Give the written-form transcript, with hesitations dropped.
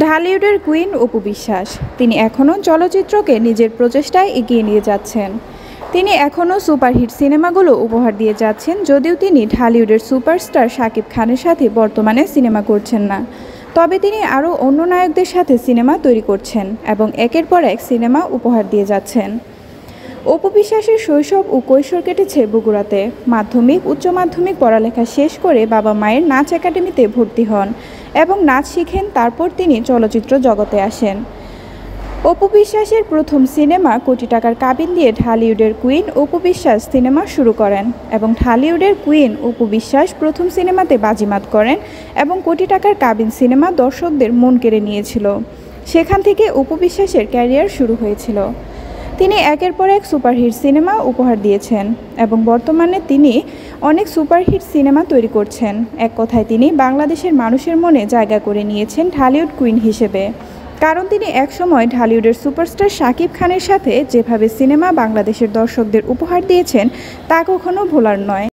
ঢালিউডের queen Apu Biswas তিনি এখনও চলচ্চিত্রকে নিজের প্রচেষ্টায় এগিয়ে নিয়ে যাচ্ছেন। তিনি এখনও সুপারহিট সিনেমাগুলো উপহার দিয়ে যাচ্ছেন, যদিও তিনি ঢালিউডের সুপারস্টার শাকিব খানের সাথে বর্তমানে সিনেমা করছেন না। তবে তিনি আরও অন্য নায়কদের সাথে সিনেমা তৈরি করছেন এবং একের পর এক সিনেমা উপহার দিয়ে যাচ্ছেন। অপু বিশ্বাসের শৈশব ও কৈশোর কেটেছে বগুড়াতে। মাধ্যমিক উচ্চ মাধ্যমিক পড়ালেখা শেষ করে বাবা মায়ের নাচ একাডেমিতে ভর্তি হন এবং নাচ শিখেন। তারপর তিনি চলচ্চিত্র জগতে আসেন। অপু বিশ্বাসের প্রথম সিনেমা কোটি টাকার কাবিন দিয়ে ঢালিউডের কুইন অপু বিশ্বাস সিনেমা শুরু করেন এবং ঢালিউডের কুইন অপু বিশ্বাস প্রথম সিনেমাতে বাজিমাত করেন এবং কোটি টাকার কাবিন সিনেমা দর্শকদের মন কেড়ে নিয়েছিল। সেখান থেকে অপু বিশ্বাসের ক্যারিয়ার শুরু হয়েছিল। তিনি একের পর এক সুপারহিট সিনেমা উপহার দিয়েছেন এবং বর্তমানে তিনি অনেক সুপারহিট সিনেমা তৈরি করছেন। এক কথায় তিনি বাংলাদেশের মানুষের মনে জায়গা করে নিয়েছেন ঢালিউড কুইন হিসেবে। কারণ তিনি একসময় ঢালিউডের সুপারস্টার শাকিব খানের সাথে যেভাবে সিনেমা বাংলাদেশের দর্শকদের উপহার দিয়েছেন তা কখনো ভোলার নয়।